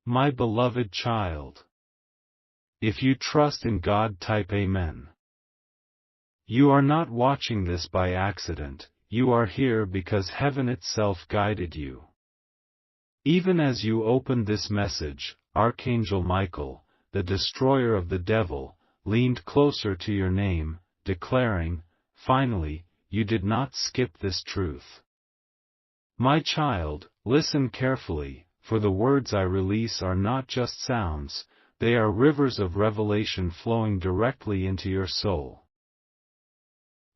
My beloved child. If you trust in God, type Amen. You are not watching this by accident, you are here because heaven itself guided you. Even as you opened this message, Archangel Michael, the destroyer of the devil, leaned closer to your name, declaring, finally, you did not skip this truth. My child, listen carefully, for the words I release are not just sounds, they are rivers of revelation flowing directly into your soul.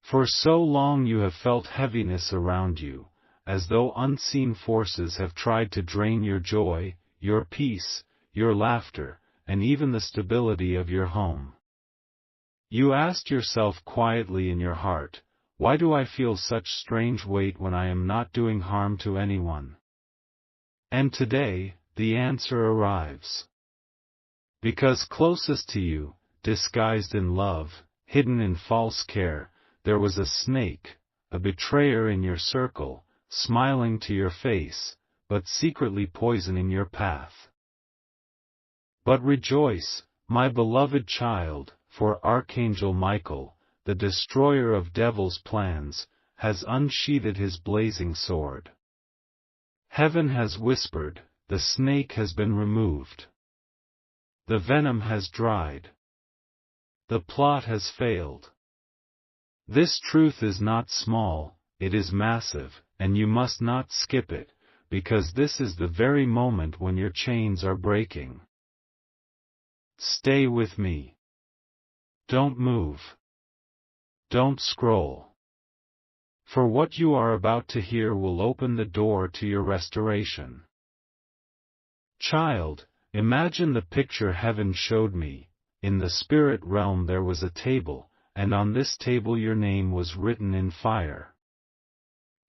For so long you have felt heaviness around you, as though unseen forces have tried to drain your joy, your peace, your laughter, and even the stability of your home. You asked yourself quietly in your heart, why do I feel such strange weight when I am not doing harm to anyone? And today, the answer arrives. Because closest to you, disguised in love, hidden in false care, there was a snake, a betrayer in your circle, smiling to your face, but secretly poisoning your path. But rejoice, my beloved child, for Archangel Michael, the destroyer of devil's plans, has unsheathed his blazing sword. Heaven has whispered, the snake has been removed. The venom has dried. The plot has failed. This truth is not small, it is massive, and you must not skip it, because this is the very moment when your chains are breaking. Stay with me. Don't move. Don't scroll. For what you are about to hear will open the door to your restoration. Child, imagine the picture heaven showed me. In the spirit realm there was a table, and on this table your name was written in fire.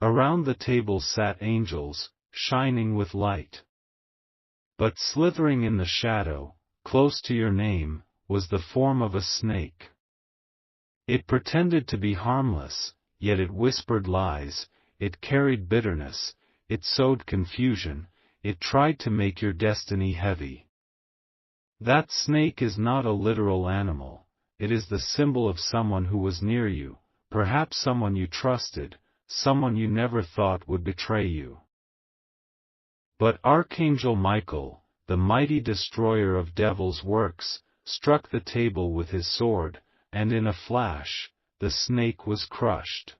Around the table sat angels, shining with light. But slithering in the shadow, close to your name, was the form of a snake. It pretended to be harmless, yet it whispered lies, it carried bitterness, it sowed confusion, it tried to make your destiny heavy. That snake is not a literal animal, it is the symbol of someone who was near you, perhaps someone you trusted, someone you never thought would betray you. But Archangel Michael, the mighty destroyer of devil's works, struck the table with his sword, and in a flash, the snake was crushed.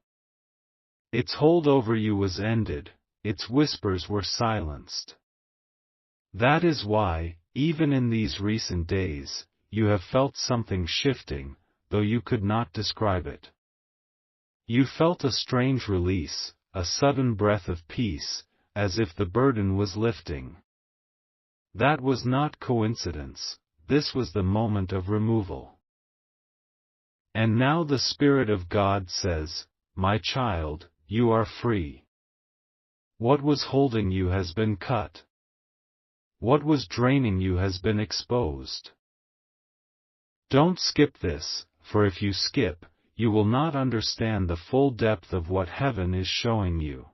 Its hold over you was ended, its whispers were silenced. That is why, even in these recent days, you have felt something shifting, though you could not describe it. You felt a strange release, a sudden breath of peace, as if the burden was lifting. That was not coincidence, this was the moment of removal. And now the Spirit of God says, my child, you are free. What was holding you has been cut. What was draining you has been exposed. Don't skip this, for if you skip, you will not understand the full depth of what heaven is showing you.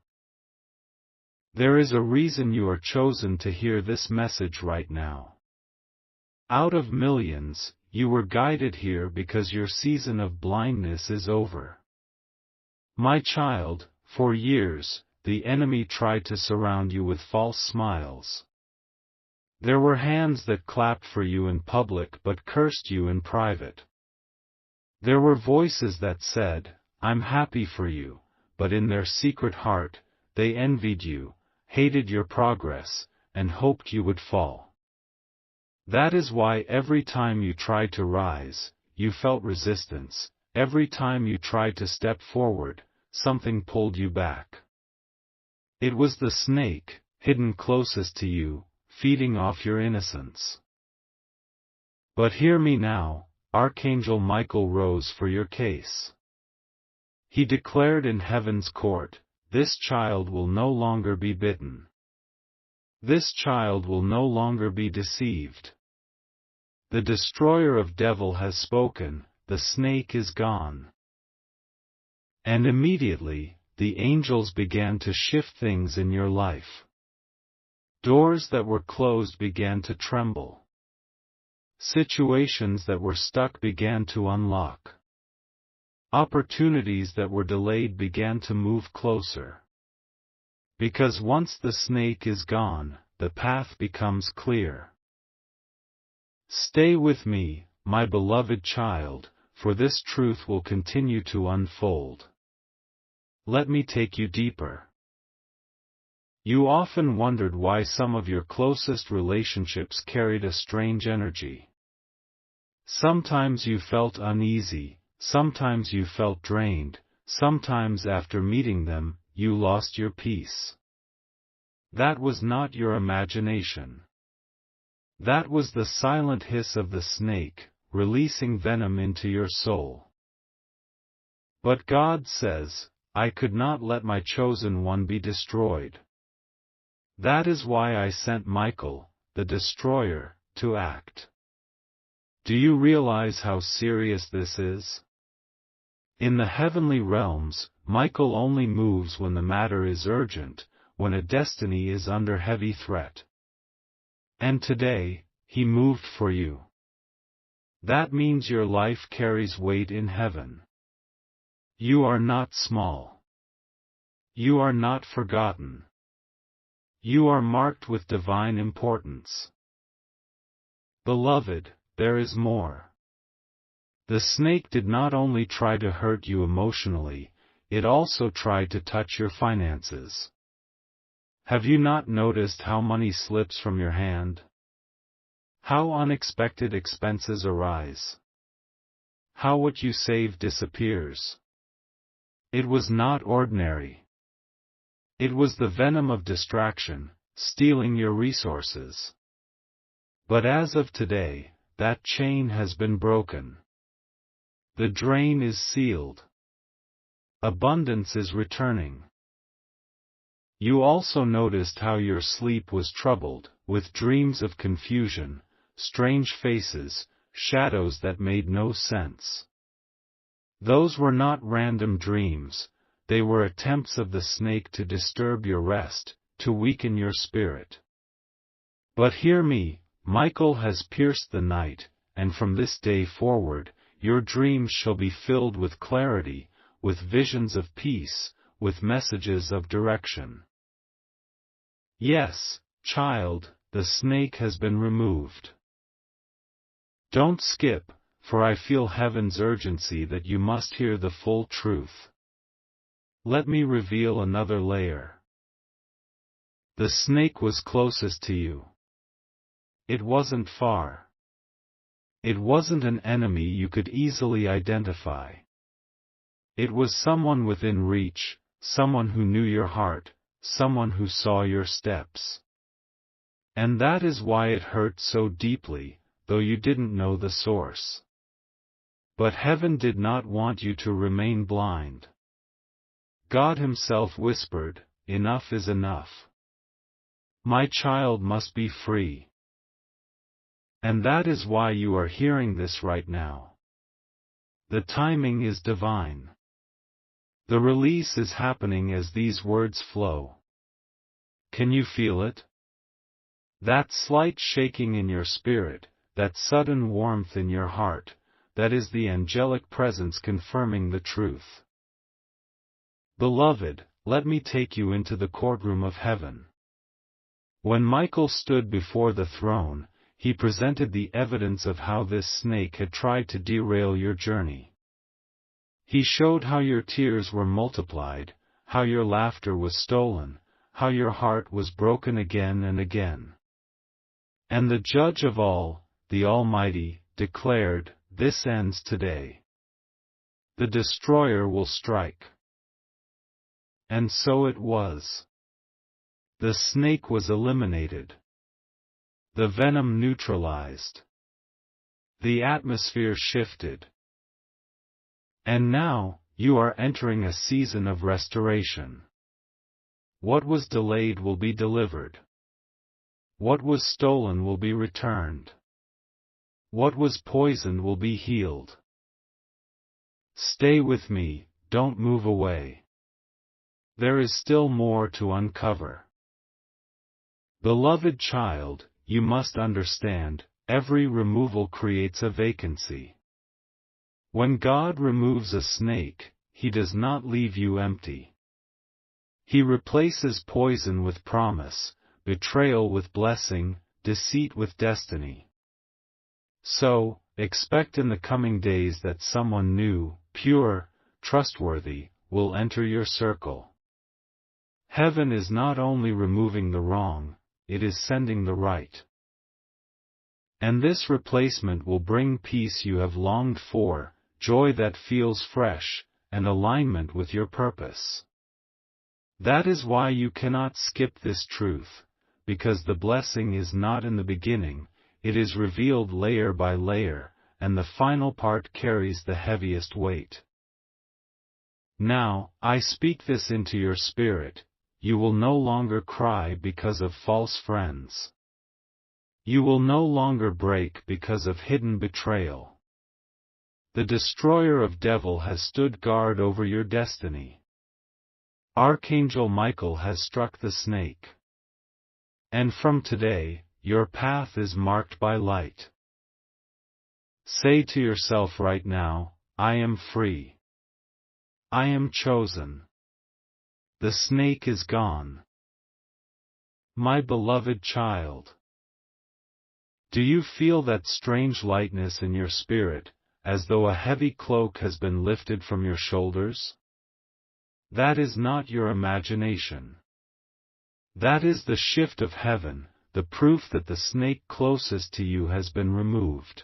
There is a reason you are chosen to hear this message right now. Out of millions, you were guided here because your season of blindness is over. My child, for years, the enemy tried to surround you with false smiles. There were hands that clapped for you in public but cursed you in private. There were voices that said, I'm happy for you, but in their secret heart, they envied you, hated your progress, and hoped you would fall. That is why every time you tried to rise, you felt resistance, every time you tried to step forward, something pulled you back. It was the snake, hidden closest to you, feeding off your innocence. But hear me now, Archangel Michael rose for your case. He declared in heaven's court, this child will no longer be bitten. This child will no longer be deceived. The destroyer of devil has spoken, the snake is gone. And immediately, the angels began to shift things in your life. Doors that were closed began to tremble. Situations that were stuck began to unlock. Opportunities that were delayed began to move closer. Because once the snake is gone, the path becomes clear. Stay with me, my beloved child, for this truth will continue to unfold. Let me take you deeper. You often wondered why some of your closest relationships carried a strange energy. Sometimes you felt uneasy, sometimes you felt drained, sometimes after meeting them, you lost your peace. That was not your imagination. That was the silent hiss of the snake, releasing venom into your soul. But God says, I could not let my chosen one be destroyed. That is why I sent Michael, the destroyer, to act. Do you realize how serious this is? In the heavenly realms, Michael only moves when the matter is urgent, when a destiny is under heavy threat. And today, he moved for you. That means your life carries weight in heaven. You are not small. You are not forgotten. You are marked with divine importance. Beloved, there is more. The snake did not only try to hurt you emotionally, it also tried to touch your finances. Have you not noticed how money slips from your hand? How unexpected expenses arise? How what you save disappears? It was not ordinary. It was the venom of distraction, stealing your resources. But as of today, that chain has been broken. The drain is sealed. Abundance is returning. You also noticed how your sleep was troubled, with dreams of confusion, strange faces, shadows that made no sense. Those were not random dreams, they were attempts of the snake to disturb your rest, to weaken your spirit. But hear me, Michael has pierced the night, and from this day forward, your dreams shall be filled with clarity, with visions of peace, with messages of direction. Yes, child, the snake has been removed. Don't skip, for I feel heaven's urgency that you must hear the full truth. Let me reveal another layer. The snake was closest to you. It wasn't far. It wasn't an enemy you could easily identify. It was someone within reach, someone who knew your heart, someone who saw your steps. And that is why it hurt so deeply, though you didn't know the source. But heaven did not want you to remain blind. God himself whispered, enough is enough. My child must be free. And that is why you are hearing this right now. The timing is divine. The release is happening as these words flow. Can you feel it? That slight shaking in your spirit, that sudden warmth in your heart, that is the angelic presence confirming the truth. Beloved, let me take you into the courtroom of heaven. When Michael stood before the throne, he presented the evidence of how this snake had tried to derail your journey. He showed how your tears were multiplied, how your laughter was stolen, how your heart was broken again and again. And the Judge of all, the Almighty, declared, this ends today. The destroyer will strike. And so it was. The snake was eliminated. The venom neutralized. The atmosphere shifted. And now, you are entering a season of restoration. What was delayed will be delivered. What was stolen will be returned. What was poisoned will be healed. Stay with me, don't move away. There is still more to uncover. Beloved child, you must understand, every removal creates a vacancy. When God removes a snake, He does not leave you empty. He replaces poison with promise, betrayal with blessing, deceit with destiny. So, expect in the coming days that someone new, pure, trustworthy, will enter your circle. Heaven is not only removing the wrong, it is sending the right. And this replacement will bring peace you have longed for, joy that feels fresh, and alignment with your purpose. That is why you cannot skip this truth, because the blessing is not in the beginning, it is revealed layer by layer, and the final part carries the heaviest weight. Now, I speak this into your spirit, you will no longer cry because of false friends. You will no longer break because of hidden betrayal. The destroyer of devil has stood guard over your destiny. Archangel Michael has struck the snake. And from today, your path is marked by light. Say to yourself right now, I am free. I am chosen. The snake is gone. My beloved child. Do you feel that strange lightness in your spirit, as though a heavy cloak has been lifted from your shoulders? That is not your imagination. That is the shift of heaven, the proof that the snake closest to you has been removed.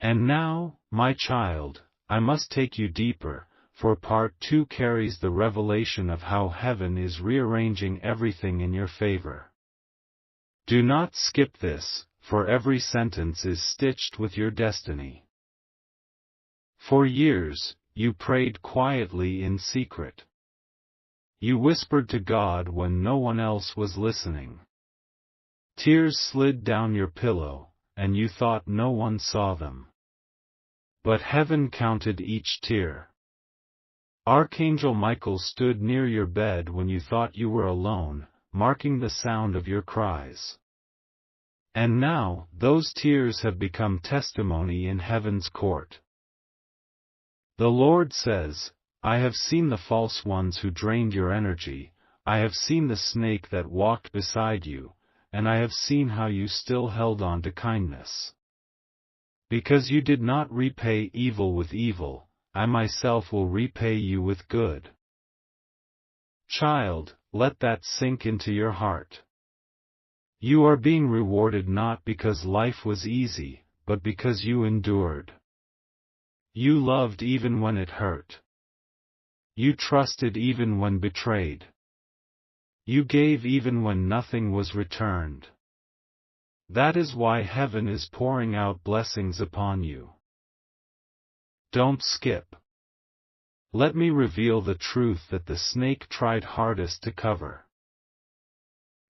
And now, my child, I must take you deeper, for part 2 carries the revelation of how heaven is rearranging everything in your favor. Do not skip this, for every sentence is stitched with your destiny. For years, you prayed quietly in secret. You whispered to God when no one else was listening. Tears slid down your pillow, and you thought no one saw them. But heaven counted each tear. Archangel Michael stood near your bed when you thought you were alone, marking the sound of your cries. And now, those tears have become testimony in heaven's court. The Lord says, I have seen the false ones who drained your energy, I have seen the snake that walked beside you, and I have seen how you still held on to kindness. Because you did not repay evil with evil, I myself will repay you with good. Child, let that sink into your heart. You are being rewarded not because life was easy, but because you endured. You loved even when it hurt. You trusted even when betrayed. You gave even when nothing was returned. That is why heaven is pouring out blessings upon you. Don't skip. Let me reveal the truth that the snake tried hardest to cover.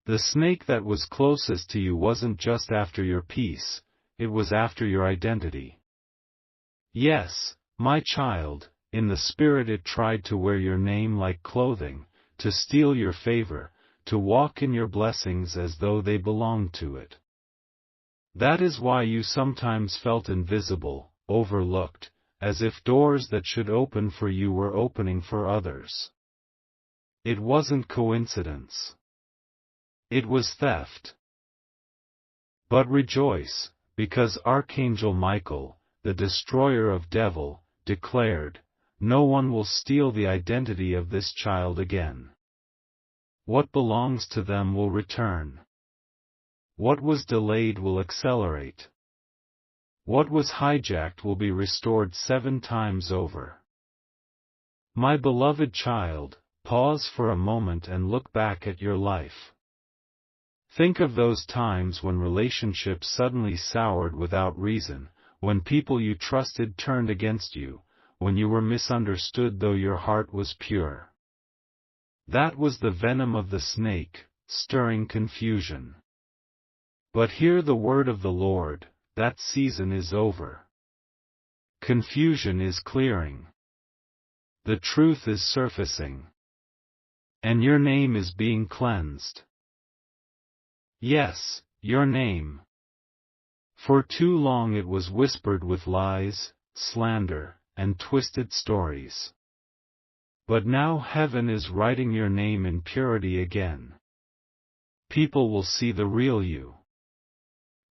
The snake that was closest to you wasn't just after your peace, it was after your identity. Yes, my child, in the spirit it tried to wear your name like clothing, to steal your favor, to walk in your blessings as though they belonged to it. That is why you sometimes felt invisible, overlooked, as if doors that should open for you were opening for others. It wasn't coincidence. It was theft. But rejoice, because Archangel Michael, the destroyer of devil, declared, no one will steal the identity of this child again. What belongs to them will return. What was delayed will accelerate. What was hijacked will be restored 7 times over. My beloved child, pause for a moment and look back at your life. Think of those times when relationships suddenly soured without reason, when people you trusted turned against you, when you were misunderstood though your heart was pure. That was the venom of the snake, stirring confusion. But hear the word of the Lord, that season is over. Confusion is clearing. The truth is surfacing. And your name is being cleansed. Yes, your name. For too long it was whispered with lies, slander, and twisted stories. But now heaven is writing your name in purity again. People will see the real you.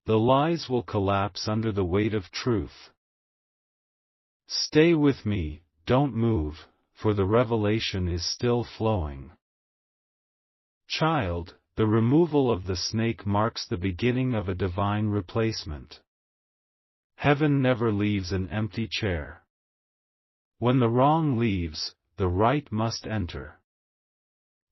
The lies will collapse under the weight of truth. Stay with me, don't move, for the revelation is still flowing. Child, the removal of the snake marks the beginning of a divine replacement. Heaven never leaves an empty chair. When the wrong leaves, the right must enter.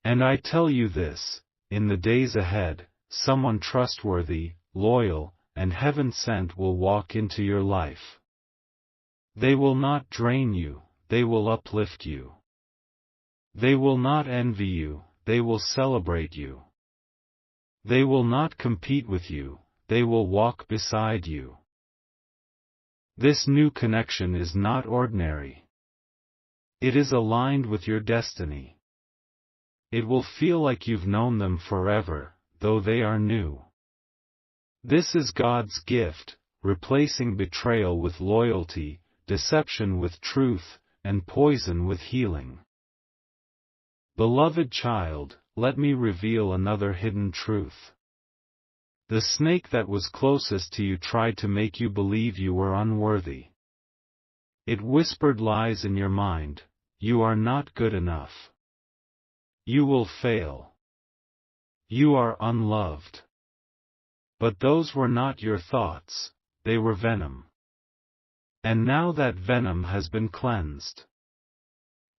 And I tell you this, in the days ahead, someone trustworthy, loyal, and heaven-sent will walk into your life. They will not drain you, they will uplift you. They will not envy you, they will celebrate you. They will not compete with you, they will walk beside you. This new connection is not ordinary. It is aligned with your destiny. It will feel like you've known them forever, though they are new. This is God's gift, replacing betrayal with loyalty, deception with truth, and poison with healing. Beloved child, let me reveal another hidden truth. The snake that was closest to you tried to make you believe you were unworthy. It whispered lies in your mind: you are not good enough. You will fail. You are unloved. But those were not your thoughts, they were venom. And now that venom has been cleansed.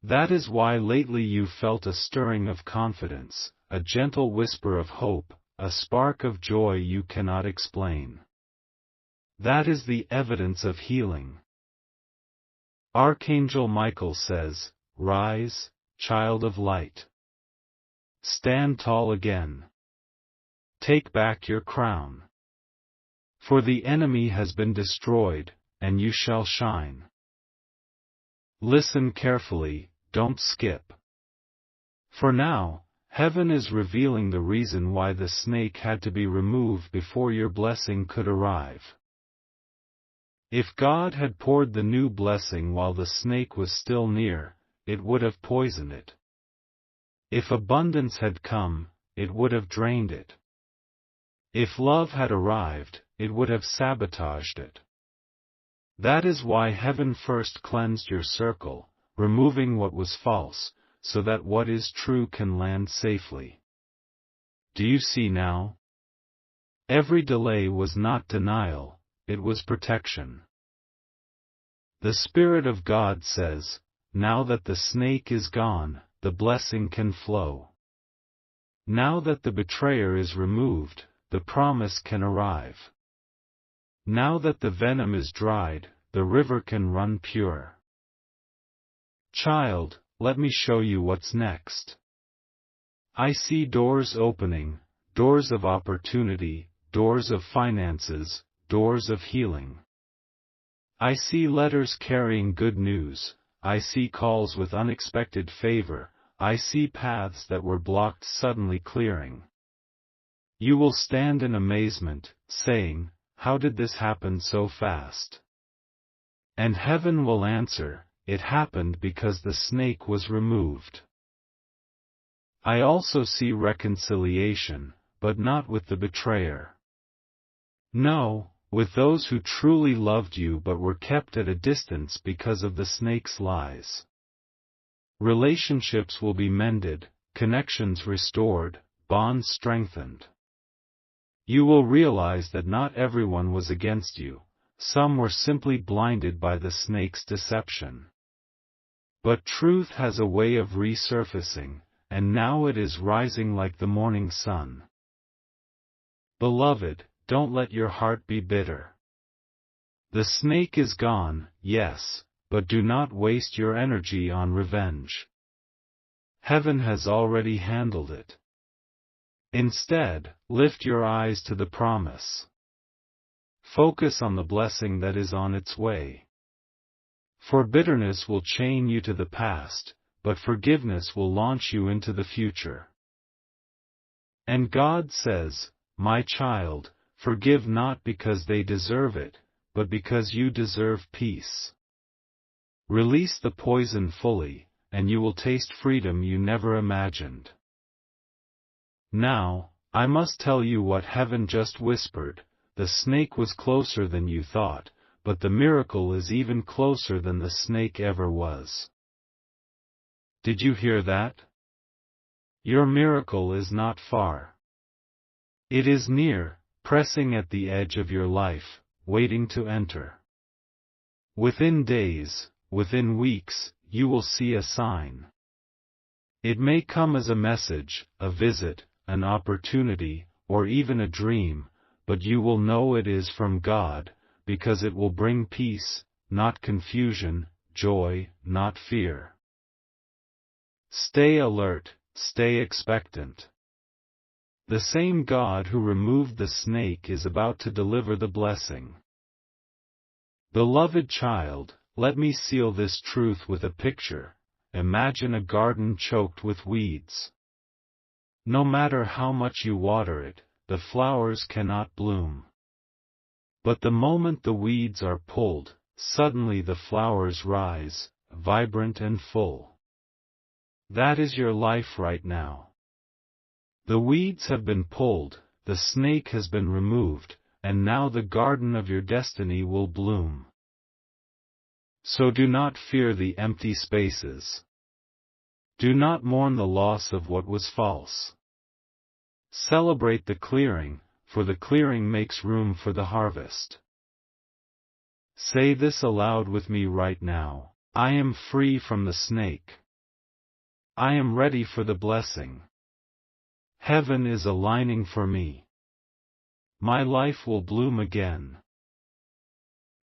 That is why lately you felt a stirring of confidence, a gentle whisper of hope, a spark of joy you cannot explain. That is the evidence of healing. Archangel Michael says, "Rise, child of light. Stand tall again. Take back your crown. For the enemy has been destroyed, and you shall shine." Listen carefully, don't skip. For now, heaven is revealing the reason why the snake had to be removed before your blessing could arrive. If God had poured the new blessing while the snake was still near, it would have poisoned it. If abundance had come, it would have drained it. If love had arrived, it would have sabotaged it. That is why heaven first cleansed your circle, removing what was false, so that what is true can land safely. Do you see now? Every delay was not denial, it was protection. The Spirit of God says, now that the snake is gone, the blessing can flow. Now that the betrayer is removed, the promise can arrive. Now that the venom is dried, the river can run pure. Child, let me show you what's next. I see doors opening, doors of opportunity, doors of finances, doors of healing. I see letters carrying good news, I see calls with unexpected favor, I see paths that were blocked suddenly clearing. You will stand in amazement, saying, "How did this happen so fast?" And heaven will answer, "It happened because the snake was removed." I also see reconciliation, but not with the betrayer. No, with those who truly loved you but were kept at a distance because of the snake's lies. Relationships will be mended, connections restored, bonds strengthened. You will realize that not everyone was against you, some were simply blinded by the snake's deception. But truth has a way of resurfacing, and now it is rising like the morning sun. Beloved, don't let your heart be bitter. The snake is gone, yes, but do not waste your energy on revenge. Heaven has already handled it. Instead, lift your eyes to the promise. Focus on the blessing that is on its way. For bitterness will chain you to the past, but forgiveness will launch you into the future. And God says, my child, forgive not because they deserve it, but because you deserve peace. Release the poison fully, and you will taste freedom you never imagined. Now, I must tell you what heaven just whispered. The snake was closer than you thought, but the miracle is even closer than the snake ever was. Did you hear that? Your miracle is not far. It is near, pressing at the edge of your life, waiting to enter. Within days, within weeks, you will see a sign. It may come as a message, a visit, an opportunity, or even a dream, but you will know it is from God, because it will bring peace, not confusion, joy, not fear. Stay alert, stay expectant. The same God who removed the snake is about to deliver the blessing. Beloved child, let me seal this truth with a picture. Imagine a garden choked with weeds. No matter how much you water it, the flowers cannot bloom. But the moment the weeds are pulled, suddenly the flowers rise, vibrant and full. That is your life right now. The weeds have been pulled, the snake has been removed, and now the garden of your destiny will bloom. So do not fear the empty spaces. Do not mourn the loss of what was false. Celebrate the clearing, for the clearing makes room for the harvest. Say this aloud with me right now: I am free from the snake. I am ready for the blessing. Heaven is aligning for me. My life will bloom again.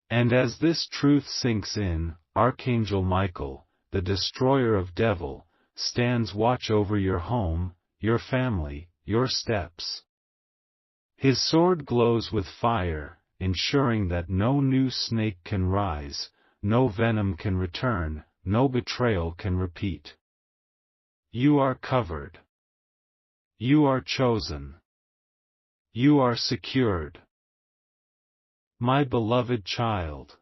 And as this truth sinks in, Archangel Michael, the destroyer of devil, stands watch over your home, your family, your steps. His sword glows with fire, ensuring that no new snake can rise, no venom can return, no betrayal can repeat. You are covered. You are chosen. You are secured. My beloved child.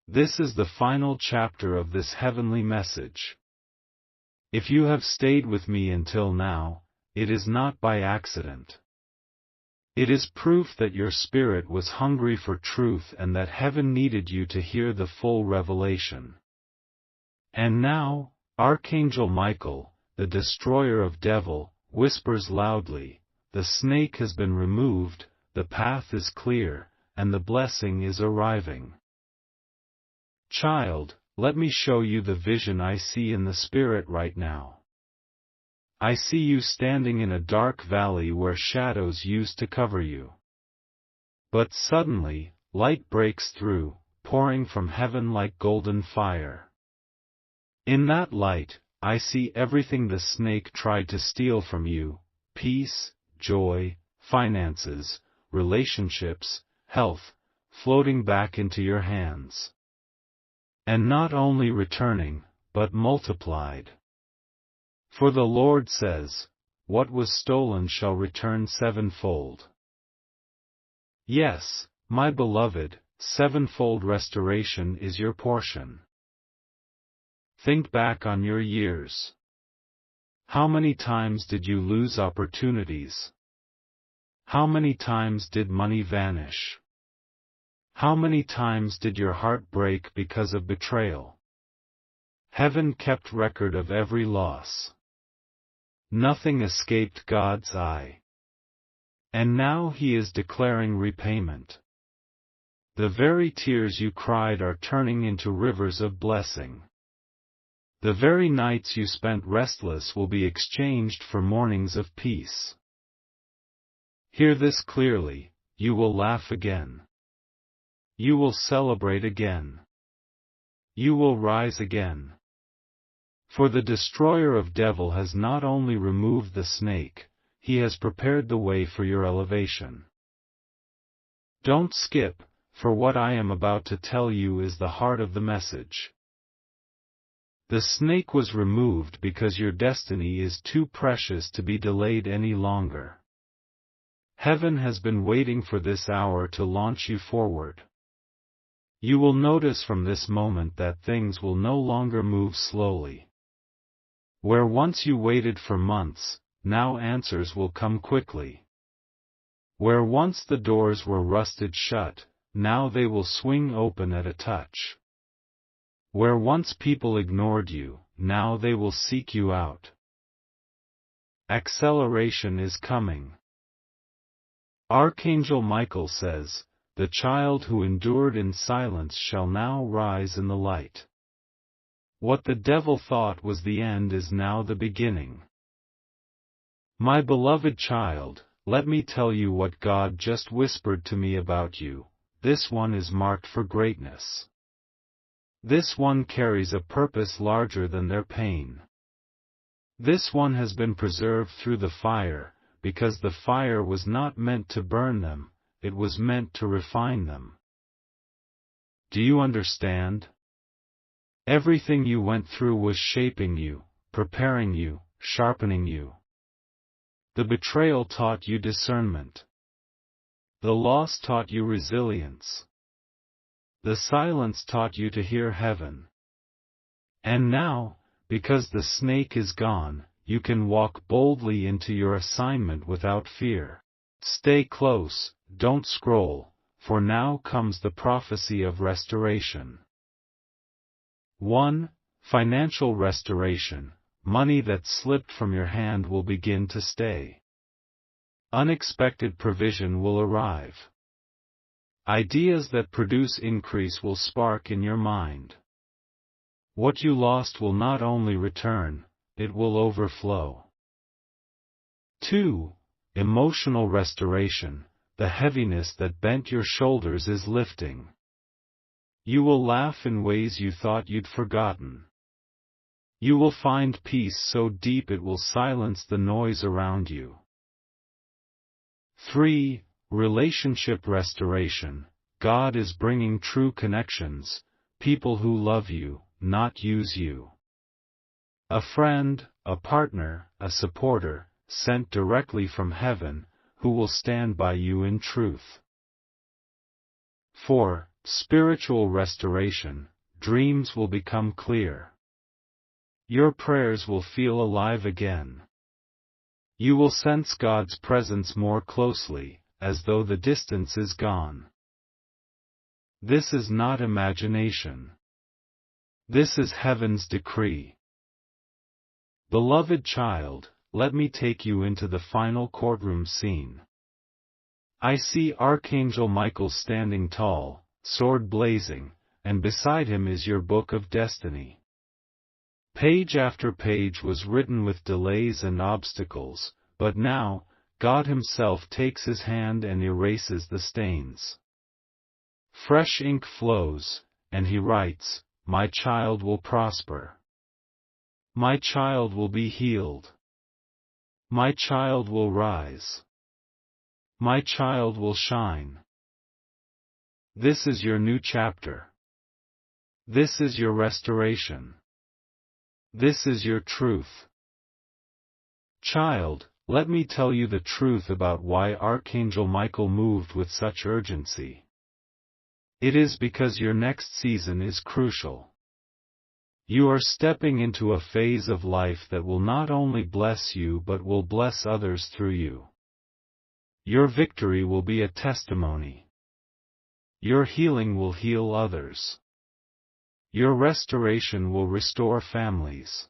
This is the final chapter of this heavenly message. If you have stayed with me until now, it is not by accident. It is proof that your spirit was hungry for truth and that heaven needed you to hear the full revelation. And now, Archangel Michael, the destroyer of devil, whispers loudly, the snake has been removed, the path is clear, and the blessing is arriving. Child, let me show you the vision I see in the spirit right now. I see you standing in a dark valley where shadows used to cover you. But suddenly, light breaks through, pouring from heaven like golden fire. In that light, I see everything the snake tried to steal from you: peace, joy, finances, relationships, health, floating back into your hands. And not only returning, but multiplied. For the Lord says, what was stolen shall return sevenfold. Yes, my beloved, sevenfold restoration is your portion. Think back on your years. How many times did you lose opportunities? How many times did money vanish? How many times did your heart break because of betrayal? Heaven kept record of every loss. Nothing escaped God's eye. And now He is declaring repayment. The very tears you cried are turning into rivers of blessing. The very nights you spent restless will be exchanged for mornings of peace. Hear this clearly: you will laugh again. You will celebrate again. You will rise again. For the destroyer of devil has not only removed the snake, he has prepared the way for your elevation. Don't skip, for what I am about to tell you is the heart of the message. The snake was removed because your destiny is too precious to be delayed any longer. Heaven has been waiting for this hour to launch you forward. You will notice from this moment that things will no longer move slowly. Where once you waited for months, now answers will come quickly. Where once the doors were rusted shut, now they will swing open at a touch. Where once people ignored you, now they will seek you out. Acceleration is coming. Archangel Michael says, "The child who endured in silence shall now rise in the light." What the devil thought was the end is now the beginning. My beloved child, let me tell you what God just whispered to me about you. This one is marked for greatness. This one carries a purpose larger than their pain. This one has been preserved through the fire, because the fire was not meant to burn them, it was meant to refine them. Do you understand? Everything you went through was shaping you, preparing you, sharpening you. The betrayal taught you discernment. The loss taught you resilience. The silence taught you to hear heaven. And now, because the snake is gone, you can walk boldly into your assignment without fear. Stay close, don't scroll, for now comes the prophecy of restoration. 1. Financial restoration. Money that slipped from your hand will begin to stay. Unexpected provision will arrive. Ideas that produce increase will spark in your mind. What you lost will not only return, it will overflow. 2. Emotional restoration. The heaviness that bent your shoulders is lifting. You will laugh in ways you thought you'd forgotten. You will find peace so deep it will silence the noise around you. 3. Relationship restoration. God is bringing true connections, people who love you, not use you. A friend, a partner, a supporter, sent directly from heaven, who will stand by you in truth. 4. Spiritual restoration. Dreams will become clear. Your prayers will feel alive again. You will sense God's presence more closely, as though the distance is gone. This is not imagination. This is heaven's decree. Beloved child, let me take you into the final courtroom scene. I see Archangel Michael standing tall, sword blazing, and beside him is your book of destiny. Page after page was written with delays and obstacles, but now, God Himself takes His hand and erases the stains. Fresh ink flows, and He writes, "My child will prosper. My child will be healed. My child will rise. My child will shine." This is your new chapter. This is your restoration. This is your truth. Child, let me tell you the truth about why Archangel Michael moved with such urgency. It is because your next season is crucial. You are stepping into a phase of life that will not only bless you but will bless others through you. Your victory will be a testimony. Your healing will heal others. Your restoration will restore families.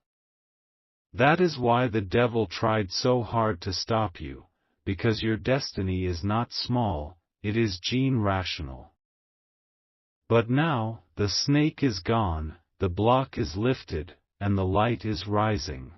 That is why the devil tried so hard to stop you, because your destiny is not small, it is gene-rational. But now, the snake is gone, the block is lifted, and the light is rising.